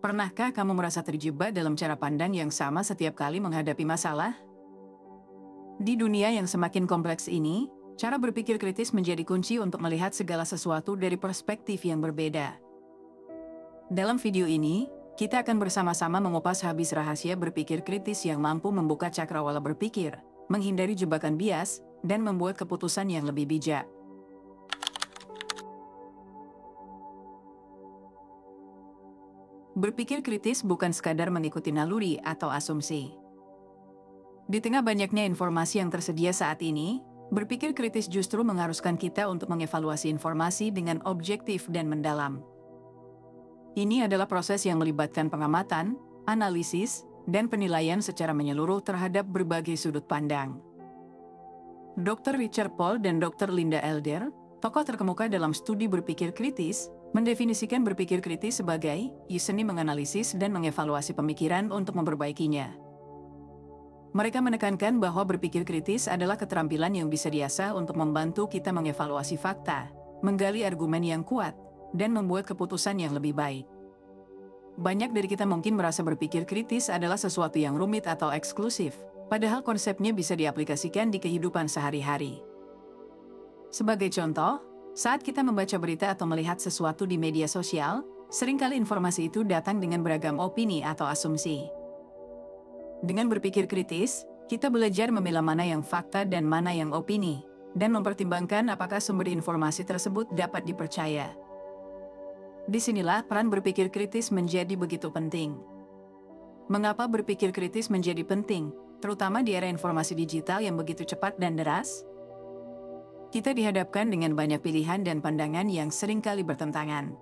Pernahkah kamu merasa terjebak dalam cara pandang yang sama setiap kali menghadapi masalah? Di dunia yang semakin kompleks ini, cara berpikir kritis menjadi kunci untuk melihat segala sesuatu dari perspektif yang berbeda. Dalam video ini, kita akan bersama-sama mengupas habis rahasia berpikir kritis yang mampu membuka cakrawala berpikir, menghindari jebakan bias, dan membuat keputusan yang lebih bijak. Berpikir kritis bukan sekadar mengikuti naluri atau asumsi. Di tengah banyaknya informasi yang tersedia saat ini, berpikir kritis justru mengharuskan kita untuk mengevaluasi informasi dengan objektif dan mendalam. Ini adalah proses yang melibatkan pengamatan, analisis, dan penilaian secara menyeluruh terhadap berbagai sudut pandang. Dr. Richard Paul dan Dr. Linda Elder, tokoh terkemuka dalam studi berpikir kritis, mendefinisikan berpikir kritis sebagai seni menganalisis dan mengevaluasi pemikiran untuk memperbaikinya. Mereka menekankan bahwa berpikir kritis adalah keterampilan yang bisa diasah untuk membantu kita mengevaluasi fakta, menggali argumen yang kuat, dan membuat keputusan yang lebih baik. Banyak dari kita mungkin merasa berpikir kritis adalah sesuatu yang rumit atau eksklusif, padahal konsepnya bisa diaplikasikan di kehidupan sehari-hari. Sebagai contoh, saat kita membaca berita atau melihat sesuatu di media sosial, seringkali informasi itu datang dengan beragam opini atau asumsi. Dengan berpikir kritis, kita belajar memilah mana yang fakta dan mana yang opini, dan mempertimbangkan apakah sumber informasi tersebut dapat dipercaya. Disinilah peran berpikir kritis menjadi begitu penting. Mengapa berpikir kritis menjadi penting, terutama di era informasi digital yang begitu cepat dan deras? Kita dihadapkan dengan banyak pilihan dan pandangan yang seringkali bertentangan.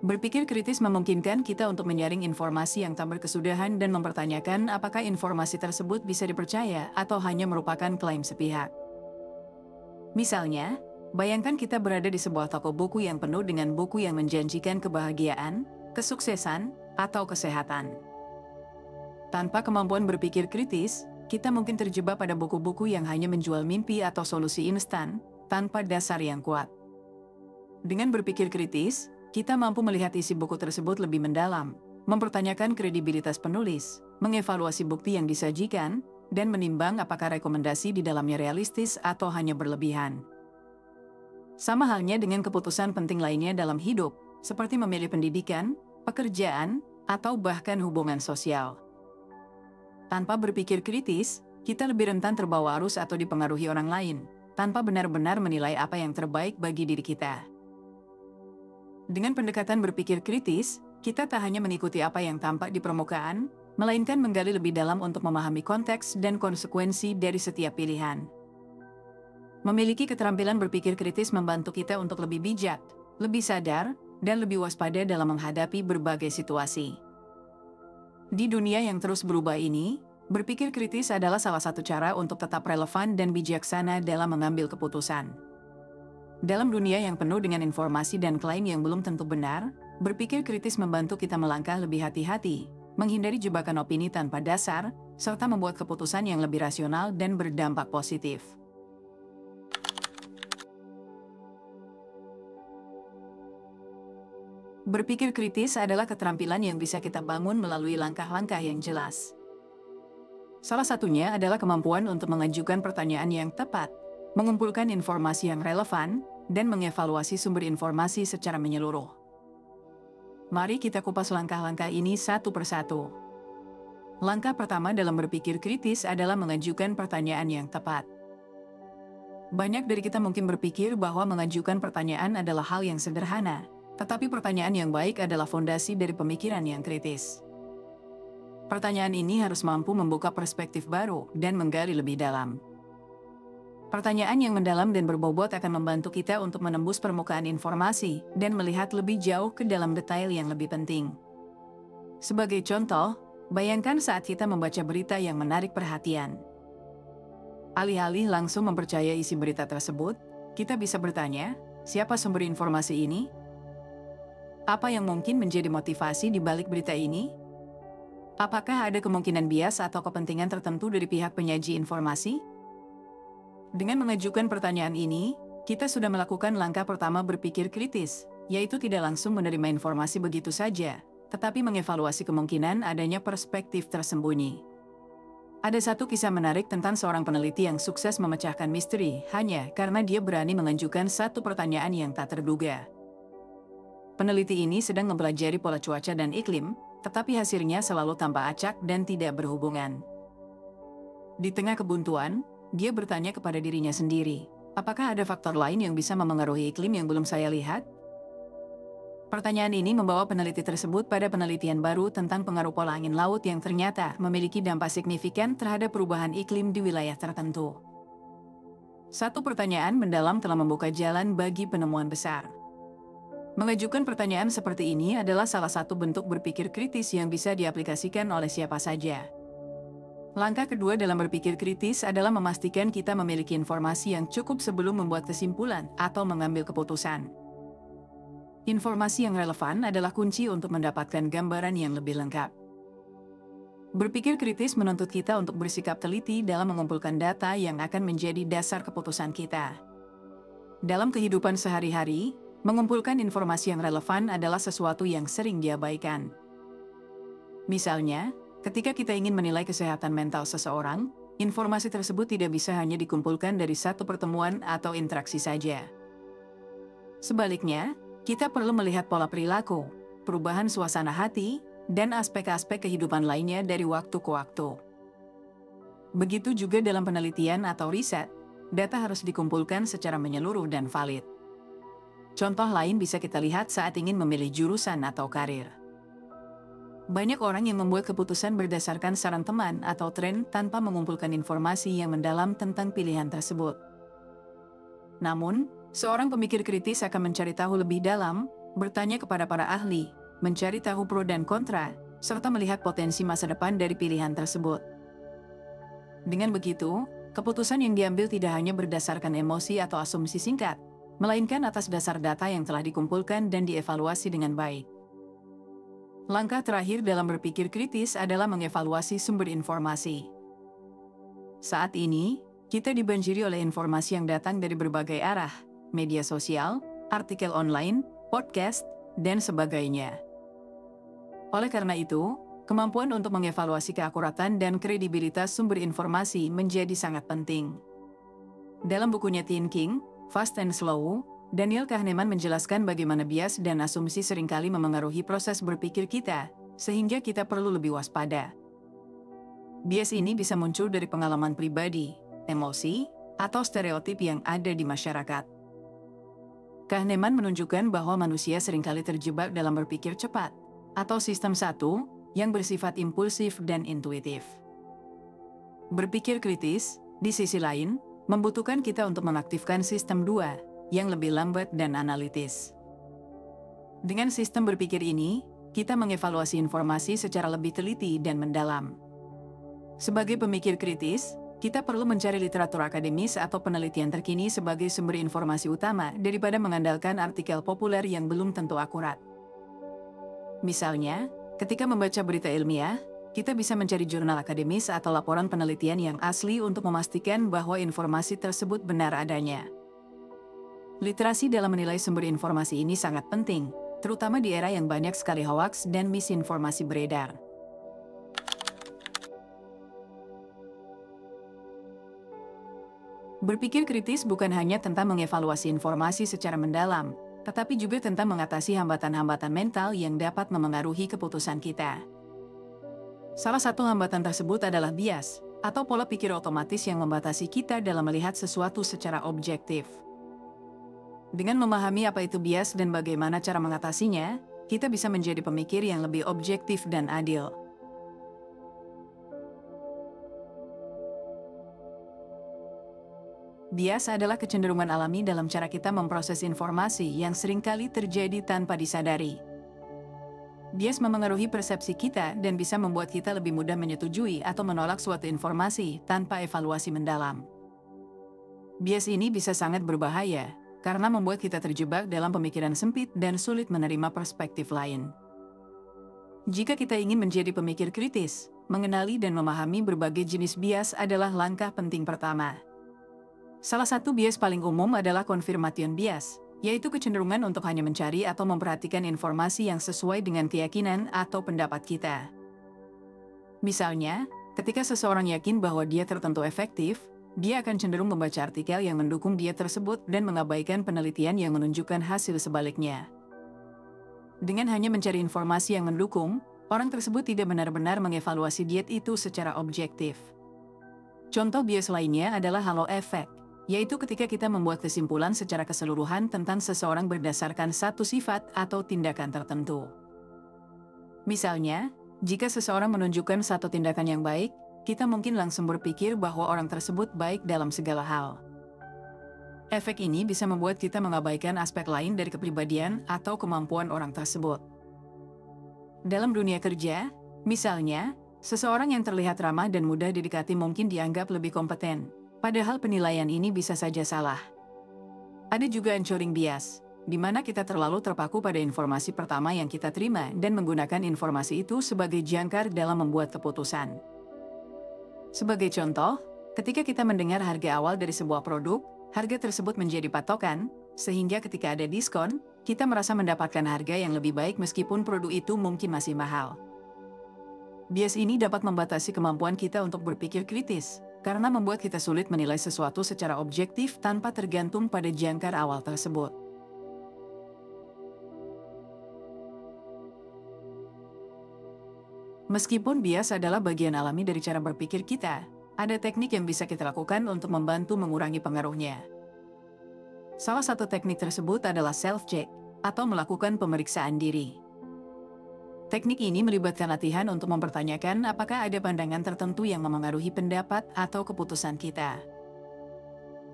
Berpikir kritis memungkinkan kita untuk menyaring informasi yang tak berkesudahan dan mempertanyakan apakah informasi tersebut bisa dipercaya atau hanya merupakan klaim sepihak. Misalnya, bayangkan kita berada di sebuah toko buku yang penuh dengan buku yang menjanjikan kebahagiaan, kesuksesan, atau kesehatan. Tanpa kemampuan berpikir kritis, kita mungkin terjebak pada buku-buku yang hanya menjual mimpi atau solusi instan, tanpa dasar yang kuat. Dengan berpikir kritis, kita mampu melihat isi buku tersebut lebih mendalam, mempertanyakan kredibilitas penulis, mengevaluasi bukti yang disajikan, dan menimbang apakah rekomendasi di dalamnya realistis atau hanya berlebihan. Sama halnya dengan keputusan penting lainnya dalam hidup, seperti memilih pendidikan, pekerjaan, atau bahkan hubungan sosial. Tanpa berpikir kritis, kita lebih rentan terbawa arus atau dipengaruhi orang lain, tanpa benar-benar menilai apa yang terbaik bagi diri kita. Dengan pendekatan berpikir kritis, kita tak hanya mengikuti apa yang tampak di permukaan, melainkan menggali lebih dalam untuk memahami konteks dan konsekuensi dari setiap pilihan. Memiliki keterampilan berpikir kritis membantu kita untuk lebih bijak, lebih sadar, dan lebih waspada dalam menghadapi berbagai situasi. Di dunia yang terus berubah ini, berpikir kritis adalah salah satu cara untuk tetap relevan dan bijaksana dalam mengambil keputusan. Dalam dunia yang penuh dengan informasi dan klaim yang belum tentu benar, berpikir kritis membantu kita melangkah lebih hati-hati, menghindari jebakan opini tanpa dasar, serta membuat keputusan yang lebih rasional dan berdampak positif. Berpikir kritis adalah keterampilan yang bisa kita bangun melalui langkah-langkah yang jelas. Salah satunya adalah kemampuan untuk mengajukan pertanyaan yang tepat, mengumpulkan informasi yang relevan, dan mengevaluasi sumber informasi secara menyeluruh. Mari kita kupas langkah-langkah ini satu persatu. Langkah pertama dalam berpikir kritis adalah mengajukan pertanyaan yang tepat. Banyak dari kita mungkin berpikir bahwa mengajukan pertanyaan adalah hal yang sederhana, tetapi pertanyaan yang baik adalah fondasi dari pemikiran yang kritis. Pertanyaan ini harus mampu membuka perspektif baru dan menggali lebih dalam. Pertanyaan yang mendalam dan berbobot akan membantu kita untuk menembus permukaan informasi dan melihat lebih jauh ke dalam detail yang lebih penting. Sebagai contoh, bayangkan saat kita membaca berita yang menarik perhatian. Alih-alih langsung mempercayai isi berita tersebut, kita bisa bertanya, siapa sumber informasi ini? Apa yang mungkin menjadi motivasi di balik berita ini? Apakah ada kemungkinan bias atau kepentingan tertentu dari pihak penyaji informasi? Dengan mengajukan pertanyaan ini, kita sudah melakukan langkah pertama berpikir kritis, yaitu tidak langsung menerima informasi begitu saja, tetapi mengevaluasi kemungkinan adanya perspektif tersembunyi. Ada satu kisah menarik tentang seorang peneliti yang sukses memecahkan misteri hanya karena dia berani mengajukan satu pertanyaan yang tak terduga. Peneliti ini sedang mempelajari pola cuaca dan iklim, tetapi hasilnya selalu tanpa acak dan tidak berhubungan. Di tengah kebuntuan, dia bertanya kepada dirinya sendiri, apakah ada faktor lain yang bisa memengaruhi iklim yang belum saya lihat? Pertanyaan ini membawa peneliti tersebut pada penelitian baru tentang pengaruh pola angin laut yang ternyata memiliki dampak signifikan terhadap perubahan iklim di wilayah tertentu. Satu pertanyaan mendalam telah membuka jalan bagi penemuan besar. Mengajukan pertanyaan seperti ini adalah salah satu bentuk berpikir kritis yang bisa diaplikasikan oleh siapa saja. Langkah kedua dalam berpikir kritis adalah memastikan kita memiliki informasi yang cukup sebelum membuat kesimpulan atau mengambil keputusan. Informasi yang relevan adalah kunci untuk mendapatkan gambaran yang lebih lengkap. Berpikir kritis menuntut kita untuk bersikap teliti dalam mengumpulkan data yang akan menjadi dasar keputusan kita. Dalam kehidupan sehari-hari, mengumpulkan informasi yang relevan adalah sesuatu yang sering diabaikan. Misalnya, ketika kita ingin menilai kesehatan mental seseorang, informasi tersebut tidak bisa hanya dikumpulkan dari satu pertemuan atau interaksi saja. Sebaliknya, kita perlu melihat pola perilaku, perubahan suasana hati, dan aspek-aspek kehidupan lainnya dari waktu ke waktu. Begitu juga dalam penelitian atau riset, data harus dikumpulkan secara menyeluruh dan valid. Contoh lain bisa kita lihat saat ingin memilih jurusan atau karir. Banyak orang yang membuat keputusan berdasarkan saran teman atau tren tanpa mengumpulkan informasi yang mendalam tentang pilihan tersebut. Namun, seorang pemikir kritis akan mencari tahu lebih dalam, bertanya kepada para ahli, mencari tahu pro dan kontra, serta melihat potensi masa depan dari pilihan tersebut. Dengan begitu, keputusan yang diambil tidak hanya berdasarkan emosi atau asumsi singkat, melainkan atas dasar data yang telah dikumpulkan dan dievaluasi dengan baik. Langkah terakhir dalam berpikir kritis adalah mengevaluasi sumber informasi. Saat ini, kita dibanjiri oleh informasi yang datang dari berbagai arah, media sosial, artikel online, podcast, dan sebagainya. Oleh karena itu, kemampuan untuk mengevaluasi keakuratan dan kredibilitas sumber informasi menjadi sangat penting. Dalam bukunya Thinking, Fast and Slow, Daniel Kahneman menjelaskan bagaimana bias dan asumsi seringkali memengaruhi proses berpikir kita, sehingga kita perlu lebih waspada. Bias ini bisa muncul dari pengalaman pribadi, emosi, atau stereotip yang ada di masyarakat. Kahneman menunjukkan bahwa manusia seringkali terjebak dalam berpikir cepat, atau sistem satu, yang bersifat impulsif dan intuitif. Berpikir kritis, di sisi lain, membutuhkan kita untuk mengaktifkan sistem 2, yang lebih lambat dan analitis. Dengan sistem berpikir ini, kita mengevaluasi informasi secara lebih teliti dan mendalam. Sebagai pemikir kritis, kita perlu mencari literatur akademis atau penelitian terkini sebagai sumber informasi utama daripada mengandalkan artikel populer yang belum tentu akurat. Misalnya, ketika membaca berita ilmiah, kita bisa mencari jurnal akademis atau laporan penelitian yang asli untuk memastikan bahwa informasi tersebut benar adanya. Literasi dalam menilai sumber informasi ini sangat penting, terutama di era yang banyak sekali hoaks dan misinformasi beredar. Berpikir kritis bukan hanya tentang mengevaluasi informasi secara mendalam, tetapi juga tentang mengatasi hambatan-hambatan mental yang dapat memengaruhi keputusan kita. Salah satu hambatan tersebut adalah bias, atau pola pikir otomatis yang membatasi kita dalam melihat sesuatu secara objektif. Dengan memahami apa itu bias dan bagaimana cara mengatasinya, kita bisa menjadi pemikir yang lebih objektif dan adil. Bias adalah kecenderungan alami dalam cara kita memproses informasi yang seringkali terjadi tanpa disadari. Bias memengaruhi persepsi kita dan bisa membuat kita lebih mudah menyetujui atau menolak suatu informasi tanpa evaluasi mendalam. Bias ini bisa sangat berbahaya karena membuat kita terjebak dalam pemikiran sempit dan sulit menerima perspektif lain. Jika kita ingin menjadi pemikir kritis, mengenali dan memahami berbagai jenis bias adalah langkah penting pertama. Salah satu bias paling umum adalah confirmation bias, yaitu kecenderungan untuk hanya mencari atau memperhatikan informasi yang sesuai dengan keyakinan atau pendapat kita. Misalnya, ketika seseorang yakin bahwa diet tertentu efektif, dia akan cenderung membaca artikel yang mendukung diet tersebut dan mengabaikan penelitian yang menunjukkan hasil sebaliknya. Dengan hanya mencari informasi yang mendukung, orang tersebut tidak benar-benar mengevaluasi diet itu secara objektif. Contoh bias lainnya adalah halo effect, yaitu ketika kita membuat kesimpulan secara keseluruhan tentang seseorang berdasarkan satu sifat atau tindakan tertentu. Misalnya, jika seseorang menunjukkan satu tindakan yang baik, kita mungkin langsung berpikir bahwa orang tersebut baik dalam segala hal. Efek ini bisa membuat kita mengabaikan aspek lain dari kepribadian atau kemampuan orang tersebut. Dalam dunia kerja, misalnya, seseorang yang terlihat ramah dan mudah didekati mungkin dianggap lebih kompeten. Padahal penilaian ini bisa saja salah. Ada juga anchoring bias, di mana kita terlalu terpaku pada informasi pertama yang kita terima dan menggunakan informasi itu sebagai jangkar dalam membuat keputusan. Sebagai contoh, ketika kita mendengar harga awal dari sebuah produk, harga tersebut menjadi patokan, sehingga ketika ada diskon, kita merasa mendapatkan harga yang lebih baik meskipun produk itu mungkin masih mahal. Bias ini dapat membatasi kemampuan kita untuk berpikir kritis, karena membuat kita sulit menilai sesuatu secara objektif tanpa tergantung pada jangkar awal tersebut. Meskipun bias adalah bagian alami dari cara berpikir kita, ada teknik yang bisa kita lakukan untuk membantu mengurangi pengaruhnya. Salah satu teknik tersebut adalah self-check, atau melakukan pemeriksaan diri. Teknik ini melibatkan latihan untuk mempertanyakan apakah ada pandangan tertentu yang memengaruhi pendapat atau keputusan kita.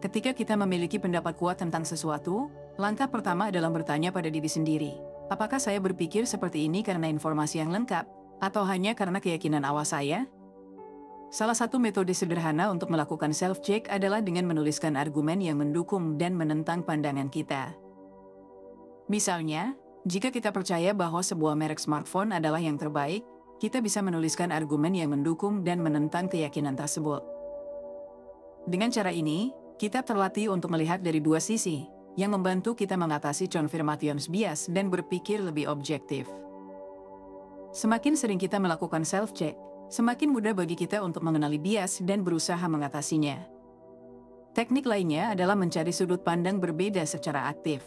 Ketika kita memiliki pendapat kuat tentang sesuatu, langkah pertama adalah bertanya pada diri sendiri, apakah saya berpikir seperti ini karena informasi yang lengkap, atau hanya karena keyakinan awal saya? Salah satu metode sederhana untuk melakukan self-check adalah dengan menuliskan argumen yang mendukung dan menentang pandangan kita. Misalnya, jika kita percaya bahwa sebuah merek smartphone adalah yang terbaik, kita bisa menuliskan argumen yang mendukung dan menentang keyakinan tersebut. Dengan cara ini, kita terlatih untuk melihat dari dua sisi, yang membantu kita mengatasi confirmation bias dan berpikir lebih objektif. Semakin sering kita melakukan self-check, semakin mudah bagi kita untuk mengenali bias dan berusaha mengatasinya. Teknik lainnya adalah mencari sudut pandang berbeda secara aktif.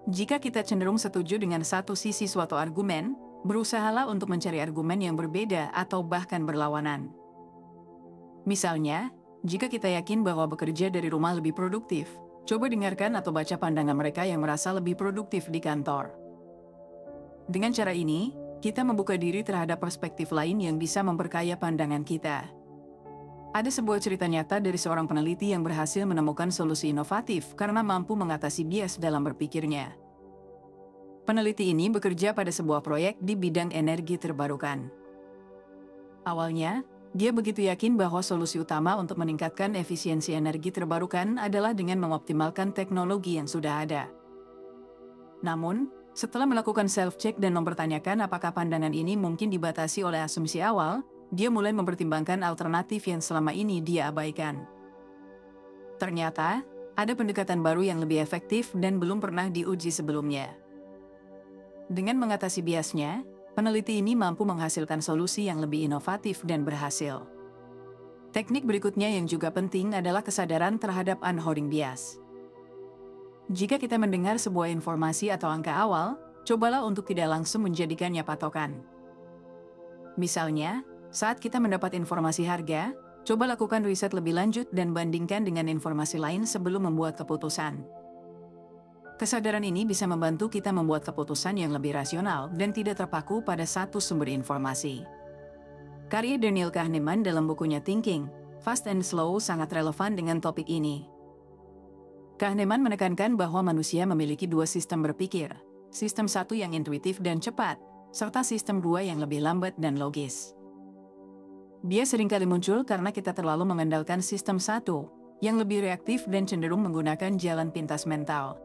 Jika kita cenderung setuju dengan satu sisi suatu argumen, berusahalah untuk mencari argumen yang berbeda atau bahkan berlawanan. Misalnya, jika kita yakin bahwa bekerja dari rumah lebih produktif, coba dengarkan atau baca pandangan mereka yang merasa lebih produktif di kantor. Dengan cara ini, kita membuka diri terhadap perspektif lain yang bisa memperkaya pandangan kita. Ada sebuah cerita nyata dari seorang peneliti yang berhasil menemukan solusi inovatif karena mampu mengatasi bias dalam berpikirnya. Peneliti ini bekerja pada sebuah proyek di bidang energi terbarukan. Awalnya, dia begitu yakin bahwa solusi utama untuk meningkatkan efisiensi energi terbarukan adalah dengan mengoptimalkan teknologi yang sudah ada. Namun, setelah melakukan self-check dan mempertanyakan apakah pandangan ini mungkin dibatasi oleh asumsi awal, dia mulai mempertimbangkan alternatif yang selama ini dia abaikan. Ternyata, ada pendekatan baru yang lebih efektif dan belum pernah diuji sebelumnya. Dengan mengatasi biasnya, peneliti ini mampu menghasilkan solusi yang lebih inovatif dan berhasil. Teknik berikutnya yang juga penting adalah kesadaran terhadap unhoarding bias. Jika kita mendengar sebuah informasi atau angka awal, cobalah untuk tidak langsung menjadikannya patokan. Misalnya, saat kita mendapat informasi harga, coba lakukan riset lebih lanjut dan bandingkan dengan informasi lain sebelum membuat keputusan. Kesadaran ini bisa membantu kita membuat keputusan yang lebih rasional dan tidak terpaku pada satu sumber informasi. Karya Daniel Kahneman dalam bukunya Thinking, Fast and Slow sangat relevan dengan topik ini. Kahneman menekankan bahwa manusia memiliki dua sistem berpikir, sistem satu yang intuitif dan cepat, serta sistem dua yang lebih lambat dan logis. Bias seringkali muncul karena kita terlalu mengandalkan sistem satu, yang lebih reaktif dan cenderung menggunakan jalan pintas mental.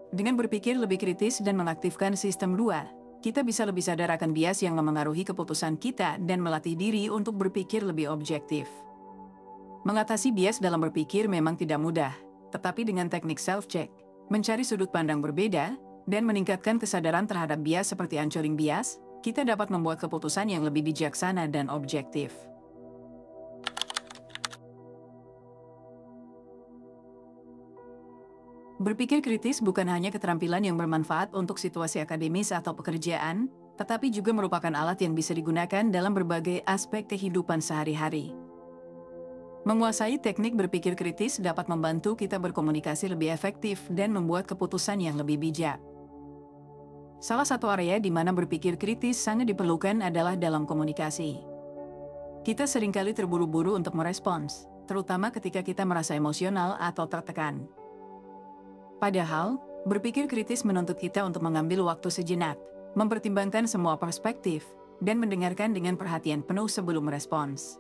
Dengan berpikir lebih kritis dan mengaktifkan sistem dua, kita bisa lebih sadar akan bias yang memengaruhi keputusan kita dan melatih diri untuk berpikir lebih objektif. Mengatasi bias dalam berpikir memang tidak mudah, Tetapi dengan teknik self-check, mencari sudut pandang berbeda, dan meningkatkan kesadaran terhadap bias seperti anchoring bias, kita dapat membuat keputusan yang lebih bijaksana dan objektif. Berpikir kritis bukan hanya keterampilan yang bermanfaat untuk situasi akademis atau pekerjaan, tetapi juga merupakan alat yang bisa digunakan dalam berbagai aspek kehidupan sehari-hari. Menguasai teknik berpikir kritis dapat membantu kita berkomunikasi lebih efektif dan membuat keputusan yang lebih bijak. Salah satu area di mana berpikir kritis sangat diperlukan adalah dalam komunikasi. Kita seringkali terburu-buru untuk merespons, terutama ketika kita merasa emosional atau tertekan. Padahal, berpikir kritis menuntut kita untuk mengambil waktu sejenak, mempertimbangkan semua perspektif, dan mendengarkan dengan perhatian penuh sebelum merespons.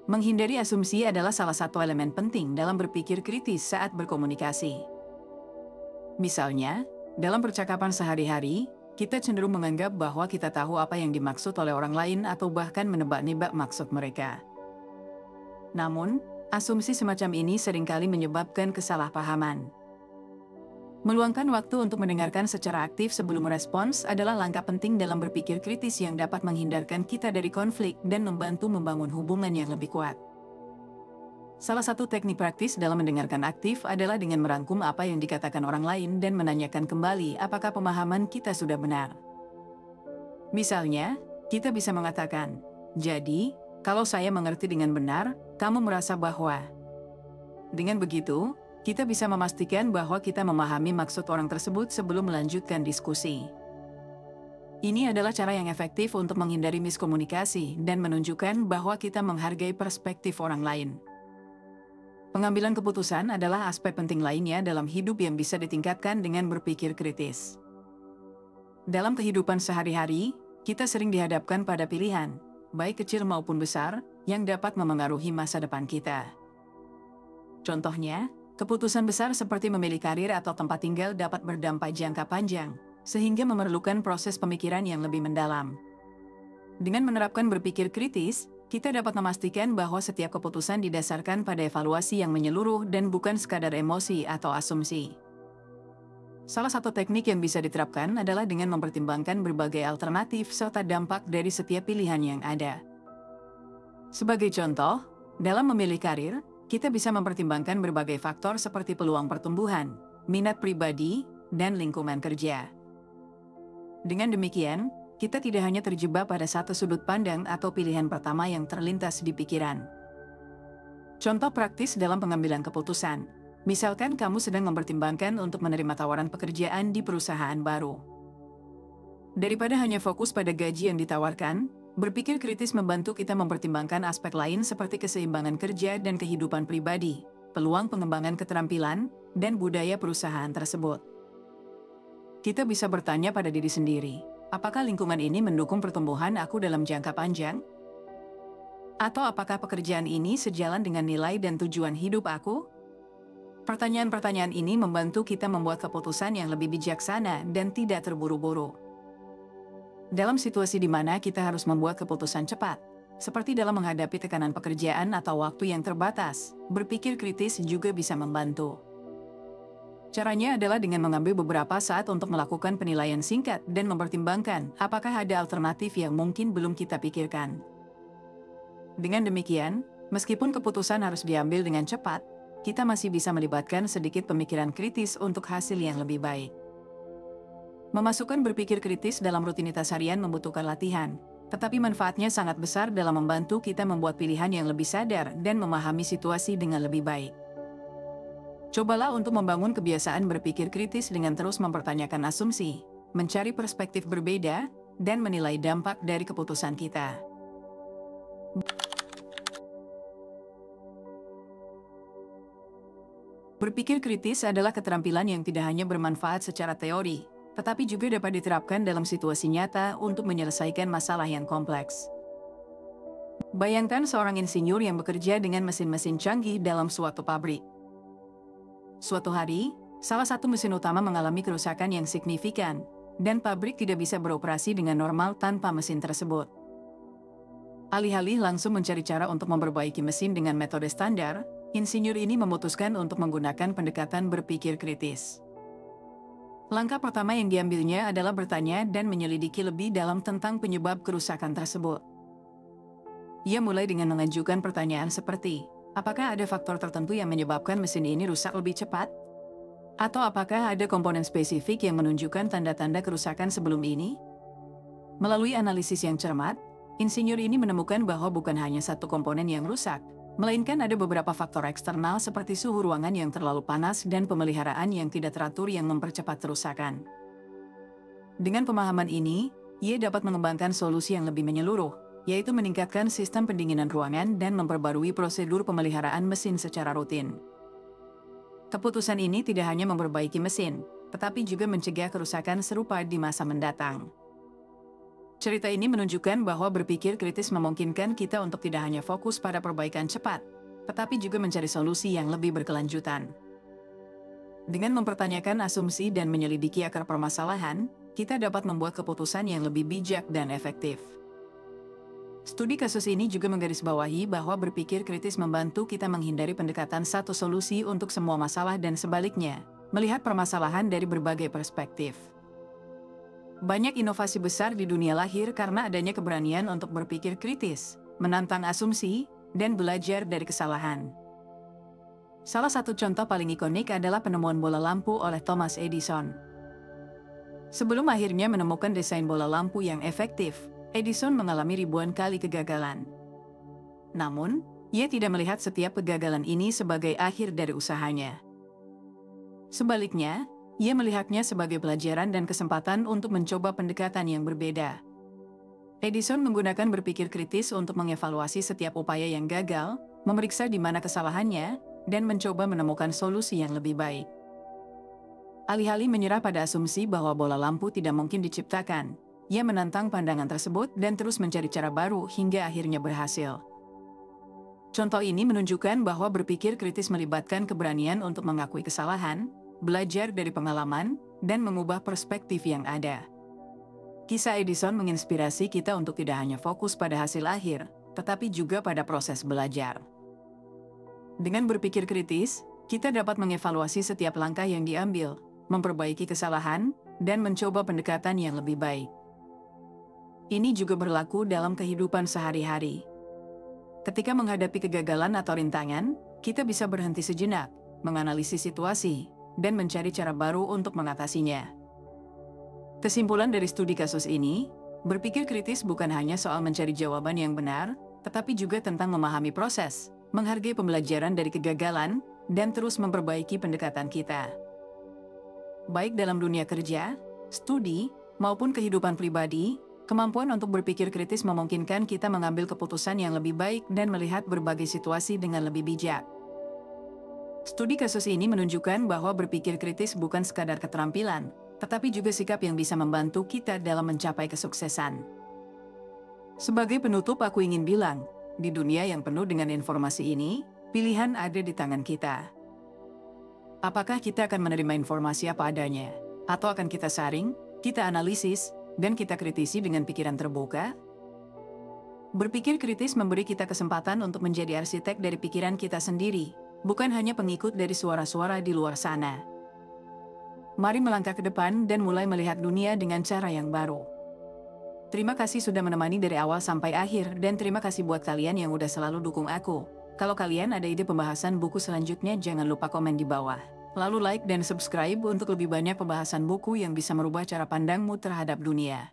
Menghindari asumsi adalah salah satu elemen penting dalam berpikir kritis saat berkomunikasi. Misalnya, dalam percakapan sehari-hari, kita cenderung menganggap bahwa kita tahu apa yang dimaksud oleh orang lain atau bahkan menebak-nebak maksud mereka. Namun, asumsi semacam ini seringkali menyebabkan kesalahpahaman. Meluangkan waktu untuk mendengarkan secara aktif sebelum merespons adalah langkah penting dalam berpikir kritis yang dapat menghindarkan kita dari konflik dan membantu membangun hubungan yang lebih kuat. Salah satu teknik praktis dalam mendengarkan aktif adalah dengan merangkum apa yang dikatakan orang lain dan menanyakan kembali apakah pemahaman kita sudah benar. Misalnya, kita bisa mengatakan, "Jadi, kalau saya mengerti dengan benar, kamu merasa bahwa..." Dengan begitu, kita bisa memastikan bahwa kita memahami maksud orang tersebut sebelum melanjutkan diskusi. Ini adalah cara yang efektif untuk menghindari miskomunikasi dan menunjukkan bahwa kita menghargai perspektif orang lain. Pengambilan keputusan adalah aspek penting lainnya dalam hidup yang bisa ditingkatkan dengan berpikir kritis. Dalam kehidupan sehari-hari, kita sering dihadapkan pada pilihan, baik kecil maupun besar, yang dapat memengaruhi masa depan kita. Contohnya, keputusan besar seperti memilih karir atau tempat tinggal dapat berdampak jangka panjang, sehingga memerlukan proses pemikiran yang lebih mendalam. Dengan menerapkan berpikir kritis, kita dapat memastikan bahwa setiap keputusan didasarkan pada evaluasi yang menyeluruh dan bukan sekadar emosi atau asumsi. Salah satu teknik yang bisa diterapkan adalah dengan mempertimbangkan berbagai alternatif serta dampak dari setiap pilihan yang ada. Sebagai contoh, dalam memilih karir, kita bisa mempertimbangkan berbagai faktor seperti peluang pertumbuhan, minat pribadi, dan lingkungan kerja. Dengan demikian, kita tidak hanya terjebak pada satu sudut pandang atau pilihan pertama yang terlintas di pikiran. Contoh praktis dalam pengambilan keputusan, misalkan kamu sedang mempertimbangkan untuk menerima tawaran pekerjaan di perusahaan baru. Daripada hanya fokus pada gaji yang ditawarkan, berpikir kritis membantu kita mempertimbangkan aspek lain seperti keseimbangan kerja dan kehidupan pribadi, peluang pengembangan keterampilan, dan budaya perusahaan tersebut. Kita bisa bertanya pada diri sendiri, apakah lingkungan ini mendukung pertumbuhan aku dalam jangka panjang? Atau apakah pekerjaan ini sejalan dengan nilai dan tujuan hidup aku? Pertanyaan-pertanyaan ini membantu kita membuat keputusan yang lebih bijaksana dan tidak terburu-buru. Dalam situasi di mana kita harus membuat keputusan cepat, seperti dalam menghadapi tekanan pekerjaan atau waktu yang terbatas, berpikir kritis juga bisa membantu. Caranya adalah dengan mengambil beberapa saat untuk melakukan penilaian singkat dan mempertimbangkan apakah ada alternatif yang mungkin belum kita pikirkan. Dengan demikian, meskipun keputusan harus diambil dengan cepat, kita masih bisa melibatkan sedikit pemikiran kritis untuk hasil yang lebih baik. Memasukkan berpikir kritis dalam rutinitas harian membutuhkan latihan, tetapi manfaatnya sangat besar dalam membantu kita membuat pilihan yang lebih sadar dan memahami situasi dengan lebih baik. Cobalah untuk membangun kebiasaan berpikir kritis dengan terus mempertanyakan asumsi, mencari perspektif berbeda, dan menilai dampak dari keputusan kita. Berpikir kritis adalah keterampilan yang tidak hanya bermanfaat secara teori, tetapi juga dapat diterapkan dalam situasi nyata untuk menyelesaikan masalah yang kompleks. Bayangkan seorang insinyur yang bekerja dengan mesin-mesin canggih dalam suatu pabrik. Suatu hari, salah satu mesin utama mengalami kerusakan yang signifikan, dan pabrik tidak bisa beroperasi dengan normal tanpa mesin tersebut. Alih-alih langsung mencari cara untuk memperbaiki mesin dengan metode standar, Insinyur ini memutuskan untuk menggunakan pendekatan berpikir kritis. Langkah pertama yang diambilnya adalah bertanya dan menyelidiki lebih dalam tentang penyebab kerusakan tersebut. Ia mulai dengan mengajukan pertanyaan seperti, apakah ada faktor tertentu yang menyebabkan mesin ini rusak lebih cepat? Atau apakah ada komponen spesifik yang menunjukkan tanda-tanda kerusakan sebelum ini? Melalui analisis yang cermat, insinyur ini menemukan bahwa bukan hanya satu komponen yang rusak, melainkan ada beberapa faktor eksternal seperti suhu ruangan yang terlalu panas dan pemeliharaan yang tidak teratur yang mempercepat kerusakan. Dengan pemahaman ini, ia dapat mengembangkan solusi yang lebih menyeluruh, yaitu meningkatkan sistem pendinginan ruangan dan memperbarui prosedur pemeliharaan mesin secara rutin. Keputusan ini tidak hanya memperbaiki mesin, tetapi juga mencegah kerusakan serupa di masa mendatang. Cerita ini menunjukkan bahwa berpikir kritis memungkinkan kita untuk tidak hanya fokus pada perbaikan cepat, tetapi juga mencari solusi yang lebih berkelanjutan. Dengan mempertanyakan asumsi dan menyelidiki akar permasalahan, kita dapat membuat keputusan yang lebih bijak dan efektif. Studi kasus ini juga menggarisbawahi bahwa berpikir kritis membantu kita menghindari pendekatan satu solusi untuk semua masalah dan sebaliknya, melihat permasalahan dari berbagai perspektif. Banyak inovasi besar di dunia lahir karena adanya keberanian untuk berpikir kritis, menantang asumsi, dan belajar dari kesalahan. Salah satu contoh paling ikonik adalah penemuan bola lampu oleh Thomas Edison. Sebelum akhirnya menemukan desain bola lampu yang efektif, Edison mengalami ribuan kali kegagalan. Namun, ia tidak melihat setiap kegagalan ini sebagai akhir dari usahanya. Sebaliknya, ia melihatnya sebagai pelajaran dan kesempatan untuk mencoba pendekatan yang berbeda. Edison menggunakan berpikir kritis untuk mengevaluasi setiap upaya yang gagal, memeriksa di mana kesalahannya, dan mencoba menemukan solusi yang lebih baik. Alih-alih menyerah pada asumsi bahwa bola lampu tidak mungkin diciptakan, ia menantang pandangan tersebut dan terus mencari cara baru hingga akhirnya berhasil. Contoh ini menunjukkan bahwa berpikir kritis melibatkan keberanian untuk mengakui kesalahan, belajar dari pengalaman, dan mengubah perspektif yang ada. Kisah Edison menginspirasi kita untuk tidak hanya fokus pada hasil akhir, tetapi juga pada proses belajar. Dengan berpikir kritis, kita dapat mengevaluasi setiap langkah yang diambil, memperbaiki kesalahan, dan mencoba pendekatan yang lebih baik. Ini juga berlaku dalam kehidupan sehari-hari. Ketika menghadapi kegagalan atau rintangan, kita bisa berhenti sejenak, menganalisis situasi, dan mencari cara baru untuk mengatasinya. Kesimpulan dari studi kasus ini, berpikir kritis bukan hanya soal mencari jawaban yang benar, tetapi juga tentang memahami proses, menghargai pembelajaran dari kegagalan, dan terus memperbaiki pendekatan kita. Baik dalam dunia kerja, studi, maupun kehidupan pribadi, kemampuan untuk berpikir kritis memungkinkan kita mengambil keputusan yang lebih baik dan melihat berbagai situasi dengan lebih bijak. Studi kasus ini menunjukkan bahwa berpikir kritis bukan sekadar keterampilan, tetapi juga sikap yang bisa membantu kita dalam mencapai kesuksesan. Sebagai penutup, aku ingin bilang, di dunia yang penuh dengan informasi ini, pilihan ada di tangan kita. Apakah kita akan menerima informasi apa adanya, atau akan kita saring, kita analisis, dan kita kritisi dengan pikiran terbuka? Berpikir kritis memberi kita kesempatan untuk menjadi arsitek dari pikiran kita sendiri, bukan hanya pengikut dari suara-suara di luar sana. Mari melangkah ke depan dan mulai melihat dunia dengan cara yang baru. Terima kasih sudah menemani dari awal sampai akhir, dan terima kasih buat kalian yang udah selalu dukung aku. Kalau kalian ada ide pembahasan buku selanjutnya, jangan lupa komen di bawah. Lalu like dan subscribe untuk lebih banyak pembahasan buku yang bisa merubah cara pandangmu terhadap dunia.